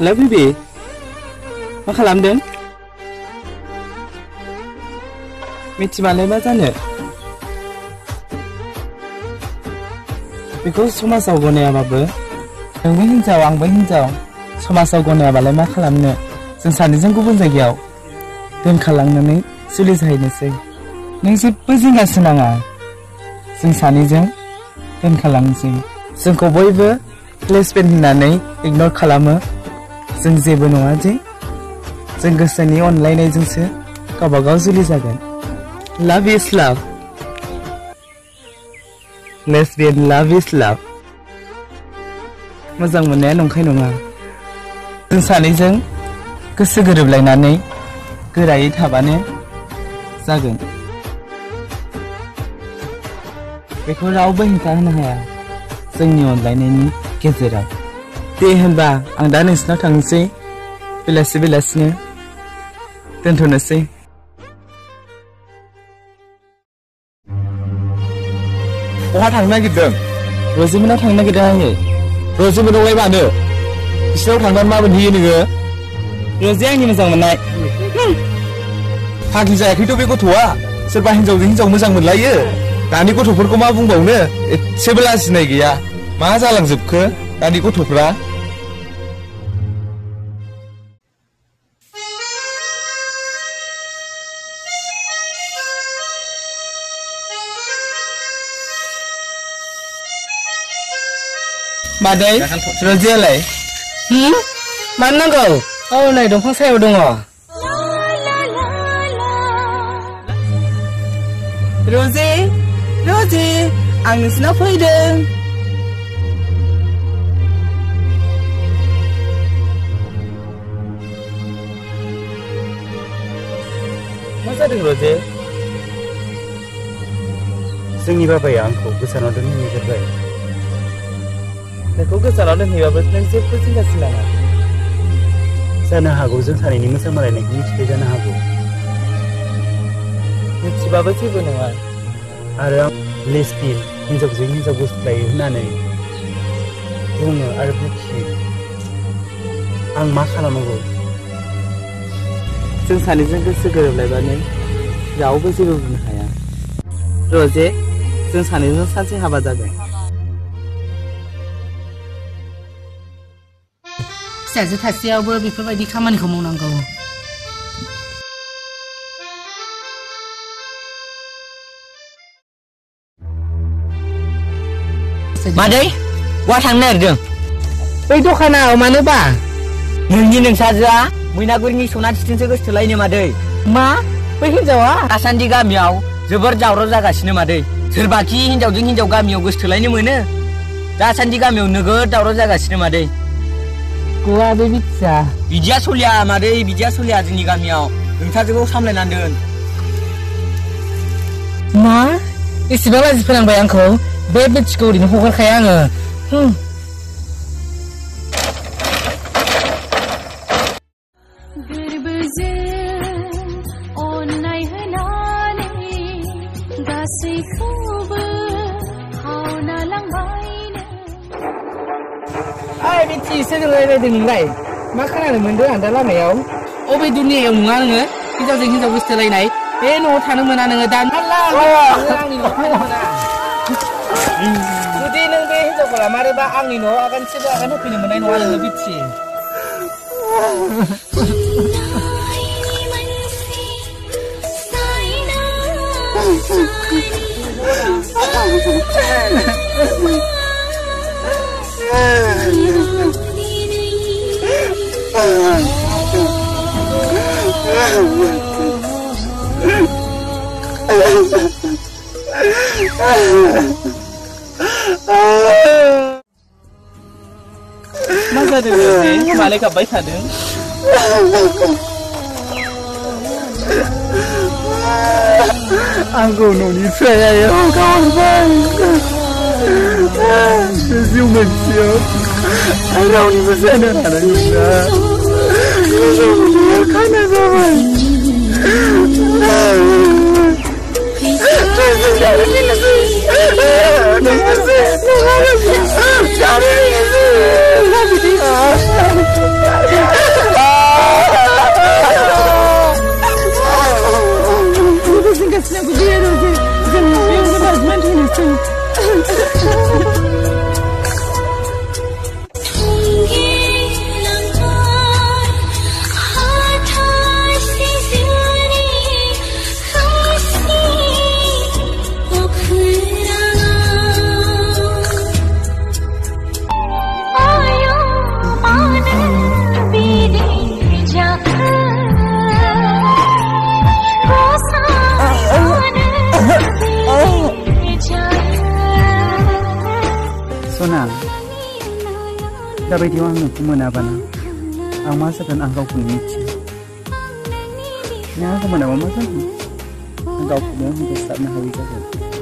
แล้วพี่บีมาขลังเดินมิจิมาเลยมาจ้าเนี่ยbecause समाजाव गनायाबाबो नोंबो हिनजाव आंबो हिनजाव समाजाव गनायाबालाय मा खालामनो जों सानैजों गुबुन जायगायाव दोनखालांनानै जुलि जाहैनोसै नों जेबो जिंगासो नाङा जों सानैजों दोनखालांसै जोंखौ बयबो लेसबियान होननानै इगनर खालामो जों जेबो नङा जे जों गोसोनि अनलायनायजोंसो गावबागाव जुलि जागोन love is love lesbian love is love मोजां मोननाया नंखाय नङा जों सानैजों गोसो गोरोबलायनानै गोरायै थाबानो जागोन बेखौ रावबो हेंथा होनो हाया जोंनि अनलायनायनि गेजेराव दे होनबा आं दा नोंसिनाव थांनोसै बेलासिनो दोनथ'नोसै बहा थांनो नागिरदों रजिमोनाव थांनो नागिरदों आङो रजिमोनावलाय मानो बिसिनाव थांनानै मा मोनहैयो नोङो रजि आंनि मोजां मोननाय फाग्लि जायाखैथ' बे गथ'आ सोरबा हिनजावजों हिनजाव मोजां मोनलायो दानि गथ'फोरखौ मा बुंबावनो एसेबो लाजिनाय गैया मा जालांजोबखो दानि गथ'फ्रा मादै रजियालाय मानो नांगौ औ नै दंफां सायाव दङ रजि आं नोंसिनाव फैदों मा जादों रजि जोंनि बाबाया आंखौ गोजानाव दोननो नागिरबाय नोंखौ गोजानाव दोनहैबाबो नों जेबो जिंगासो नाङा जानो हागौ जों सानैनि मोजां मोनलायनायखौ मिथिबाय जानो हागौ मिथिबाबो जेबो नङा आरो आं लेसबिन हिनजावजों हिनजाव गोसोलायो होननानै बुङो आरो बुखियो आं मा खालामनांगौ जों सानैजों गोसो गोरोबलायबानो रावबो जेबो बुंनो हाया रजे जों सानैजों सानसे हाबा जागोन फिसाजो थासेयावबो बेफोरबायदि खामानिखौ मावनांगौ मादै बहा थांनो नागिरदों बै दखानाव मानोबा नोंनि नोंसाजोआ मैनागुरिनि सनाथिजोंसो गोसोथोलायनो मादै मा बै हिनजावा दासान्दि गामियाव जोबोर दावराव जागासिनो मादै सोरबाखि हिनजावजों हिनजाव गामियाव गोसोथोलायनो मोनो दासान्दि गामियाव नोगोद दावराव जागासिनो मादै गवा बे बिथिया बिदिया सलिया मादै बिदिया सलिया जोंनि गामियाव नोंसाजोखौ सामलायनानै दोन मा एसेबां लाजि फोनांबाय आंखौ बे बिथिखौ ओरैनो हगारखाया आङो बिथि सोरजों रायज्लायदों नोंलाय मा खोनानो मोनदों आं दा लामायाव अबे दुनियायाव नङा नोङो हिनजावजों हिनजाव गोसोथोलायनाय बे न'आव थानो मोना नोङो दानला आंनि न'आव थानो मोना जुदि नों बे हिनजावखौ लामारोबा आंनि न'आव आगानसेबो आगान होफैनो मोननाय नङा नोङो बिथि मा जादों बे मालाय गाबबाय थादों आंखौ न'निफ्राय आयौ गारबाय जिउ मोनसेयाव आं रावनिबो जानो हानाय नङा खाना जाबाय नोंखौ गियो जों बेयाव बाजमान थैनोसै Sona, dapat diwang nunggu mana bana, ang masa kan ang kau punya itu. Ni aku mana mama kan, ang kau punya mungkin start nak hawi saja.